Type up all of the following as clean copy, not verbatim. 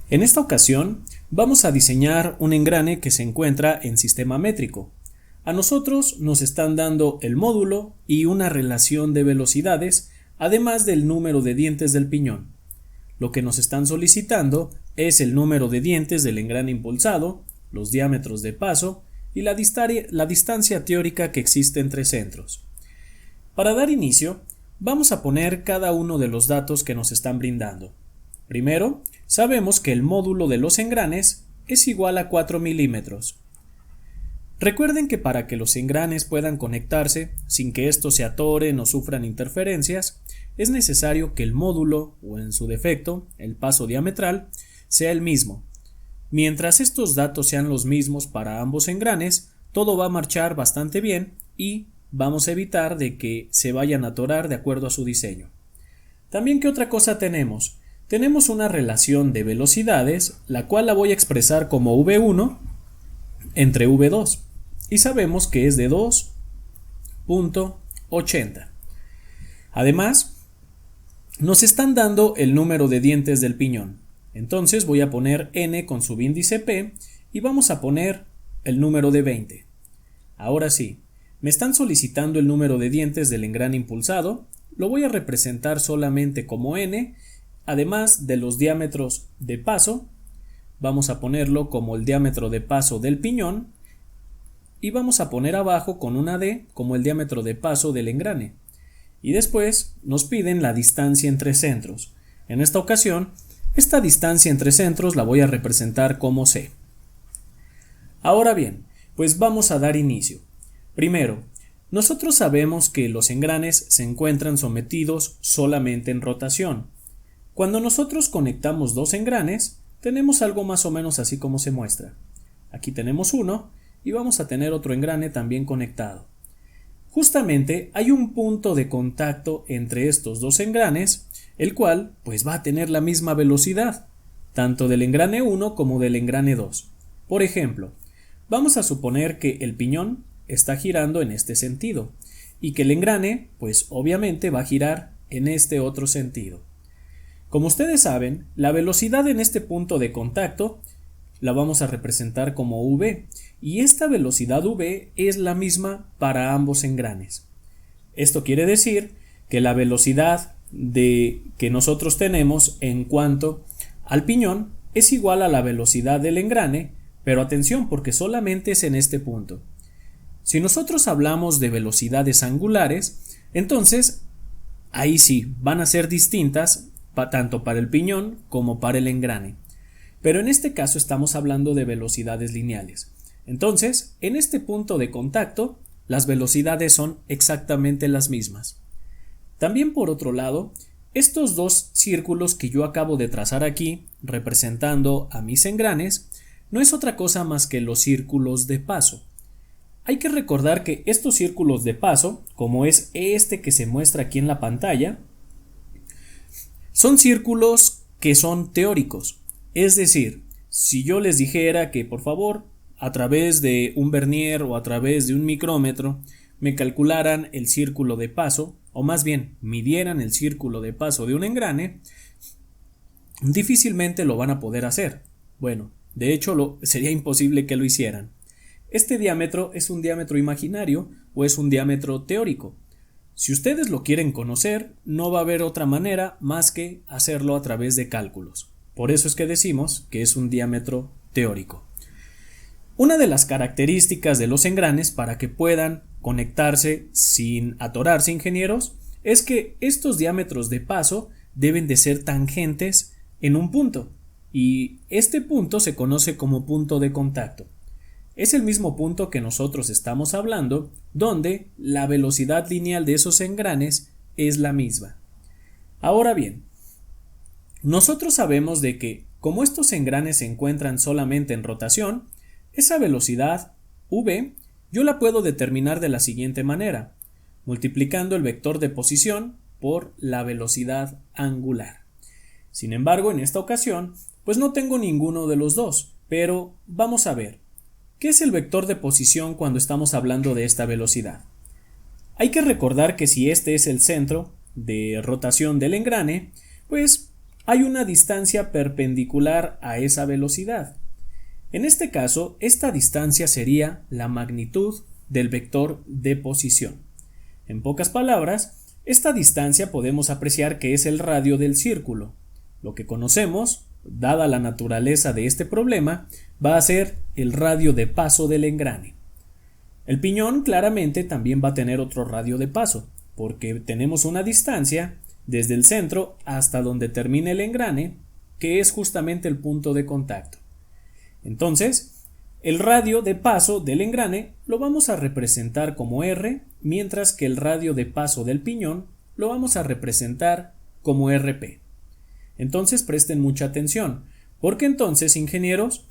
En esta ocasión vamos a diseñar un engrane que se encuentra en sistema métrico. A nosotros nos están dando el módulo y una relación de velocidades, además del número de dientes del piñón. Lo que nos están solicitando es el número de dientes del engrane impulsado, los diámetros de paso y la distancia teórica que existe entre centros. Para dar inicio, vamos a poner cada uno de los datos que nos están brindando. Primero, sabemos que el módulo de los engranes es igual a 4 milímetros. Recuerden que para que los engranes puedan conectarse sin que estos se atoren o sufran interferencias, es necesario que el módulo, o en su defecto, el paso diametral, sea el mismo. Mientras estos datos sean los mismos para ambos engranes, todo va a marchar bastante bien y vamos a evitar de que se vayan a atorar de acuerdo a su diseño. También, ¿qué otra cosa tenemos? Tenemos una relación de velocidades, la cual la voy a expresar como V1 entre V2, y sabemos que es de 2.80. Además, nos están dando el número de dientes del piñón. Entonces voy a poner n con subíndice p y vamos a poner el número de 20. Ahora sí, me están solicitando el número de dientes del engrane impulsado, lo voy a representar solamente como n, además de los diámetros de paso, vamos a ponerlo como el diámetro de paso del piñón y vamos a poner abajo con una D como el diámetro de paso del engrane. Y después nos piden la distancia entre centros. En esta ocasión, esta distancia entre centros la voy a representar como C. Ahora bien, pues vamos a dar inicio. Primero, nosotros sabemos que los engranes se encuentran sometidos solamente en rotación. Cuando nosotros conectamos dos engranes, tenemos algo más o menos así como se muestra. Aquí tenemos uno y vamos a tener otro engrane también conectado. Justamente hay un punto de contacto entre estos dos engranes, el cual pues va a tener la misma velocidad, tanto del engrane 1 como del engrane 2. Por ejemplo, vamos a suponer que el piñón está girando en este sentido y que el engrane pues obviamente va a girar en este otro sentido. Como ustedes saben, la velocidad en este punto de contacto la vamos a representar como v, y esta velocidad v es la misma para ambos engranes. Esto quiere decir que la velocidad que nosotros tenemos en cuanto al piñón es igual a la velocidad del engrane, pero atención porque solamente es en este punto. Si nosotros hablamos de velocidades angulares, entonces ahí sí van a ser distintas tanto para el piñón como para el engrane. Pero en este caso estamos hablando de velocidades lineales. Entonces, en este punto de contacto, las velocidades son exactamente las mismas. También por otro lado, estos dos círculos que yo acabo de trazar aquí, representando a mis engranes, no es otra cosa más que los círculos de paso. Hay que recordar que estos círculos de paso, como es este que se muestra aquí en la pantalla, son círculos que son teóricos. Es decir, si yo les dijera que por favor a través de un vernier o a través de un micrómetro me calcularan el círculo de paso, o más bien midieran el círculo de paso de un engrane, difícilmente lo van a poder hacer. Bueno, de hecho sería imposible que lo hicieran. Este diámetro es un diámetro imaginario o es un diámetro teórico. Si ustedes lo quieren conocer, no va a haber otra manera más que hacerlo a través de cálculos. Por eso es que decimos que es un diámetro teórico. Una de las características de los engranes para que puedan conectarse sin atorarse, ingenieros, es que estos diámetros de paso deben de ser tangentes en un punto, y este punto se conoce como punto de contacto. Es el mismo punto que nosotros estamos hablando, donde la velocidad lineal de esos engranes es la misma. Ahora bien, nosotros sabemos de que, como estos engranes se encuentran solamente en rotación, esa velocidad v yo la puedo determinar de la siguiente manera, multiplicando el vector de posición por la velocidad angular. Sin embargo, en esta ocasión, pues no tengo ninguno de los dos, pero vamos a ver. ¿Qué es el vector de posición cuando estamos hablando de esta velocidad? Hay que recordar que si este es el centro de rotación del engrane, pues hay una distancia perpendicular a esa velocidad. En este caso, esta distancia sería la magnitud del vector de posición. En pocas palabras, esta distancia podemos apreciar que es el radio del círculo. Lo que conocemos, dada la naturaleza de este problema, va a ser el radio de paso del engrane. El piñón claramente también va a tener otro radio de paso, porque tenemos una distancia desde el centro hasta donde termina el engrane, que es justamente el punto de contacto. Entonces, el radio de paso del engrane lo vamos a representar como R, mientras que el radio de paso del piñón lo vamos a representar como RP. Entonces presten mucha atención, porque entonces, ingenieros,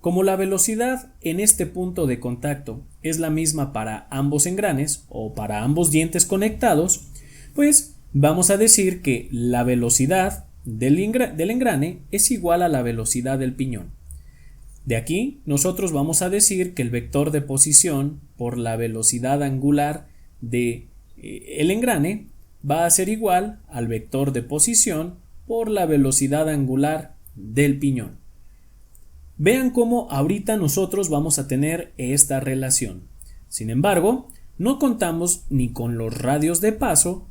como la velocidad en este punto de contacto es la misma para ambos engranes o para ambos dientes conectados, pues vamos a decir que la velocidad del engrane es igual a la velocidad del piñón. De aquí nosotros vamos a decir que el vector de posición por la velocidad angular de el engrane va a ser igual al vector de posición por la velocidad angular del piñón. Vean cómo ahorita nosotros vamos a tener esta relación. Sin embargo, no contamos ni con los radios de paso,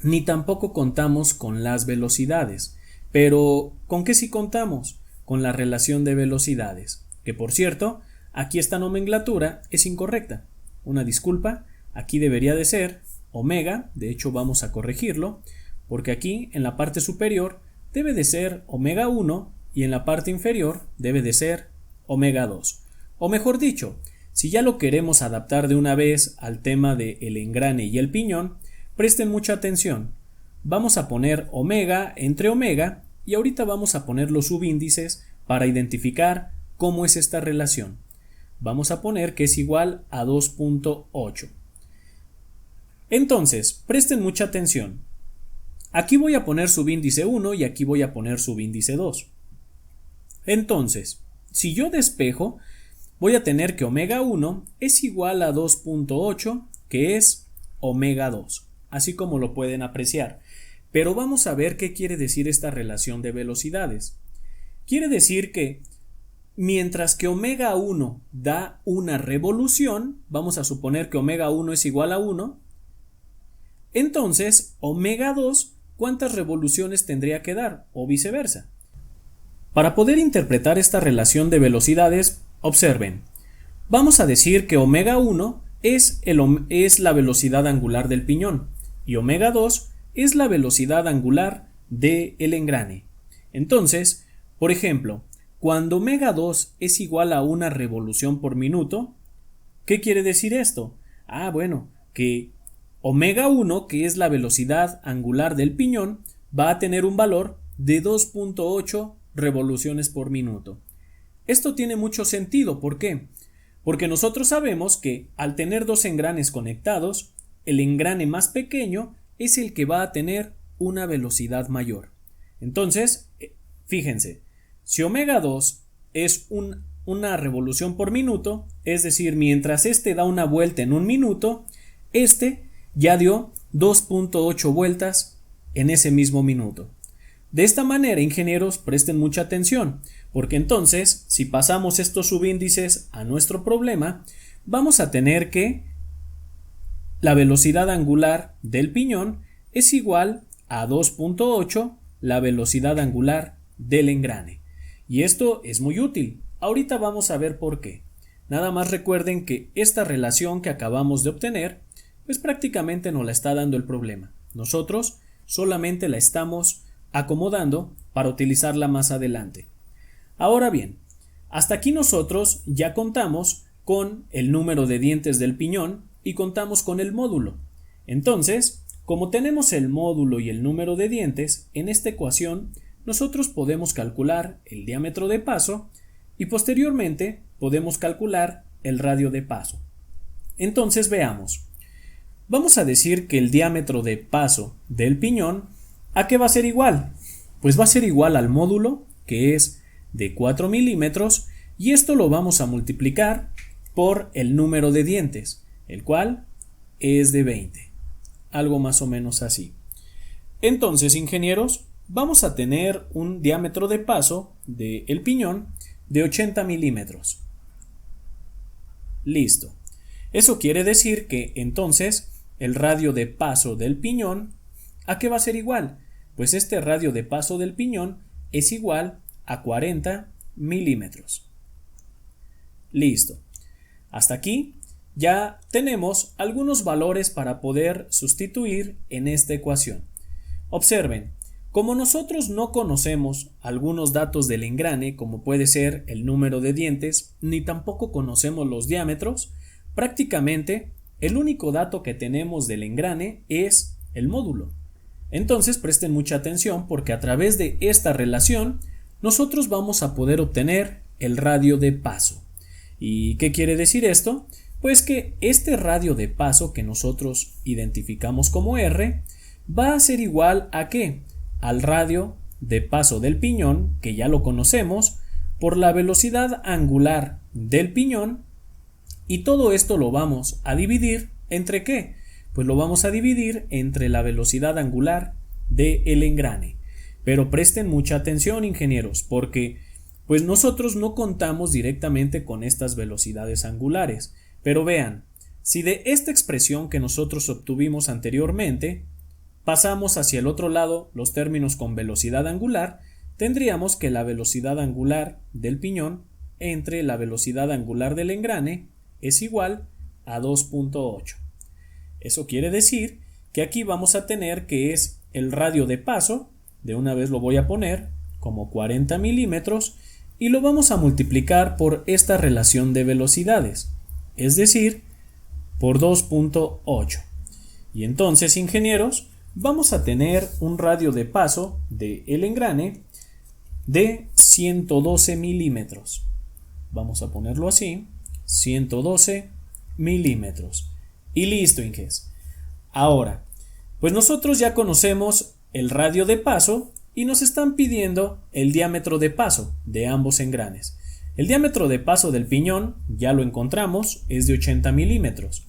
ni tampoco contamos con las velocidades. Pero, ¿con qué sí contamos? Con la relación de velocidades, que por cierto, aquí esta nomenclatura es incorrecta. Una disculpa, aquí debería de ser omega, de hecho vamos a corregirlo, porque aquí en la parte superior debe de ser omega 1 y en la parte inferior debe de ser omega 2. O mejor dicho, si ya lo queremos adaptar de una vez al tema del engrane y el piñón, presten mucha atención. Vamos a poner omega entre omega y ahorita vamos a poner los subíndices para identificar cómo es esta relación. Vamos a poner que es igual a 2.8. Entonces, presten mucha atención. Aquí voy a poner subíndice 1 y aquí voy a poner subíndice 2. Entonces, si yo despejo, voy a tener que omega 1 es igual a 2.8, que es omega 2, así como lo pueden apreciar. Pero vamos a ver qué quiere decir esta relación de velocidades. Quiere decir que mientras que omega 1 da una revolución, vamos a suponer que omega 1 es igual a 1, entonces omega 2, ¿cuántas revoluciones tendría que dar? O viceversa. Para poder interpretar esta relación de velocidades, observen. Vamos a decir que omega 1 es la velocidad angular del piñón y omega 2 es la velocidad angular del engrane. Entonces, por ejemplo, cuando omega 2 es igual a una revolución por minuto, ¿qué quiere decir esto? Bueno, que omega 1, que es la velocidad angular del piñón, va a tener un valor de 2.8 revoluciones por minuto. Esto tiene mucho sentido, ¿por qué? Porque nosotros sabemos que al tener dos engranes conectados, el engrane más pequeño es el que va a tener una velocidad mayor. Entonces, fíjense, si omega 2 es una revolución por minuto, es decir, mientras este da una vuelta en un minuto, este ya dio 2.8 vueltas en ese mismo minuto. De esta manera, ingenieros, presten mucha atención, porque entonces, si pasamos estos subíndices a nuestro problema, vamos a tener que la velocidad angular del piñón es igual a 2.8 la velocidad angular del engrane. Y esto es muy útil. Ahorita vamos a ver por qué. Nada más recuerden que esta relación que acabamos de obtener, pues prácticamente nos la está dando el problema. Nosotros solamente la estamos acomodando para utilizarla más adelante. Ahora bien, hasta aquí nosotros ya contamos con el número de dientes del piñón y contamos con el módulo. Entonces, como tenemos el módulo y el número de dientes, en esta ecuación nosotros podemos calcular el diámetro de paso y posteriormente podemos calcular el radio de paso. Entonces veamos. Vamos a decir que el diámetro de paso del piñón, ¿a qué va a ser igual? Pues va a ser igual al módulo, que es de 4 milímetros, y esto lo vamos a multiplicar por el número de dientes, el cual es de 20. Algo más o menos así. Entonces, ingenieros, vamos a tener un diámetro de paso del piñón de 80 milímetros. Listo. Eso quiere decir que entonces el radio de paso del piñón, ¿a qué va a ser igual? Pues este radio de paso del piñón es igual a 40 milímetros. Listo. Hasta aquí ya tenemos algunos valores para poder sustituir en esta ecuación. Observen, como nosotros no conocemos algunos datos del engrane, como puede ser el número de dientes, ni tampoco conocemos los diámetros, prácticamente el único dato que tenemos del engrane es el módulo. Entonces presten mucha atención porque a través de esta relación nosotros vamos a poder obtener el radio de paso. ¿Y qué quiere decir esto? Pues que este radio de paso que nosotros identificamos como R va a ser igual a ¿qué? Al radio de paso del piñón, que ya lo conocemos, por la velocidad angular del piñón, y todo esto lo vamos a dividir ¿entre qué? Pues lo vamos a dividir entre la velocidad angular del engrane. Pero presten mucha atención, ingenieros, porque pues nosotros no contamos directamente con estas velocidades angulares. Pero vean, si de esta expresión que nosotros obtuvimos anteriormente pasamos hacia el otro lado los términos con velocidad angular, tendríamos que la velocidad angular del piñón entre la velocidad angular del engrane es igual a 2.8. Eso quiere decir que aquí vamos a tener que es el radio de paso, de una vez lo voy a poner como 40 milímetros, y lo vamos a multiplicar por esta relación de velocidades, es decir, por 2.8. Y entonces, ingenieros, vamos a tener un radio de paso del engrane de 112 milímetros. Vamos a ponerlo así, 112 milímetros. Y listo, inges. Ahora, pues nosotros ya conocemos el radio de paso y nos están pidiendo el diámetro de paso de ambos engranes. El diámetro de paso del piñón, ya lo encontramos, es de 80 milímetros.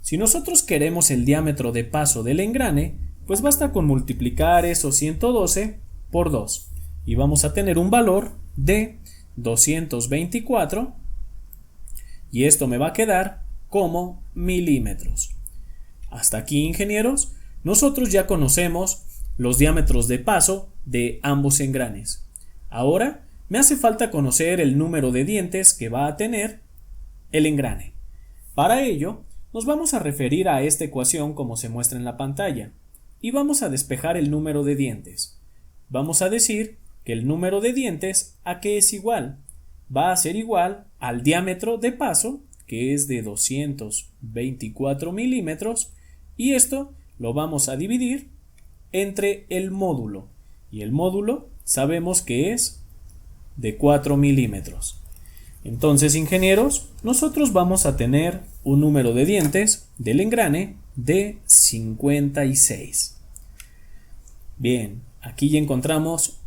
Si nosotros queremos el diámetro de paso del engrane, pues basta con multiplicar esos 112 por 2 y vamos a tener un valor de 224 y esto me va a quedar como milímetros. Hasta aquí, ingenieros, nosotros ya conocemos los diámetros de paso de ambos engranes. Ahora me hace falta conocer el número de dientes que va a tener el engrane. Para ello, nos vamos a referir a esta ecuación como se muestra en la pantalla y vamos a despejar el número de dientes. Vamos a decir que el número de dientes ¿a qué es igual? Va a ser igual al diámetro de paso, que es de 224 milímetros, y esto lo vamos a dividir entre el módulo, y el módulo sabemos que es de 4 milímetros. Entonces, ingenieros, nosotros vamos a tener un número de dientes del engrane de 56. Bien, aquí ya encontramos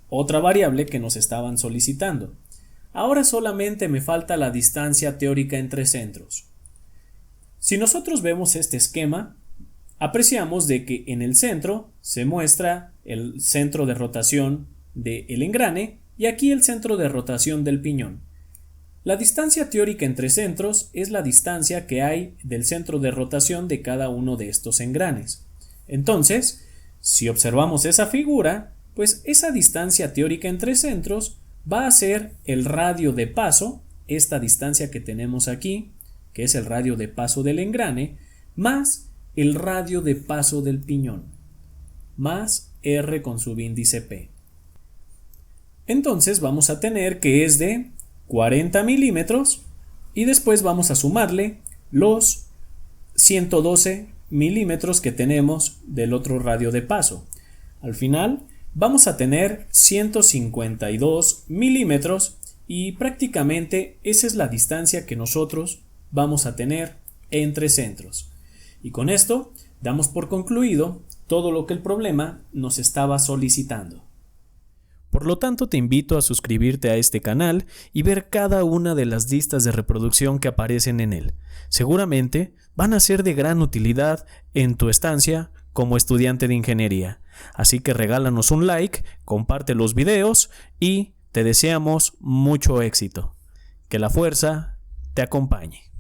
otra variable que nos estaban solicitando. Ahora solamente me falta la distancia teórica entre centros. Si nosotros vemos este esquema, apreciamos de que en el centro se muestra el centro de rotación del engrane y aquí el centro de rotación del piñón. La distancia teórica entre centros es la distancia que hay del centro de rotación de cada uno de estos engranes. Entonces, si observamos esa figura, pues esa distancia teórica entre centros va a ser el radio de paso, esta distancia que tenemos aquí, que es el radio de paso del engrane, más el radio de paso del piñón, más R con subíndice P. Entonces vamos a tener que es de 40 milímetros y después vamos a sumarle los 112 milímetros que tenemos del otro radio de paso. Al final vamos a tener 152 milímetros y prácticamente esa es la distancia que nosotros vamos a tener entre centros. Y con esto damos por concluido todo lo que el problema nos estaba solicitando. Por lo tanto, te invito a suscribirte a este canal y ver cada una de las listas de reproducción que aparecen en él. Seguramente van a ser de gran utilidad en tu estancia como estudiante de ingeniería. Así que regálanos un like, comparte los videos y te deseamos mucho éxito. Que la fuerza te acompañe.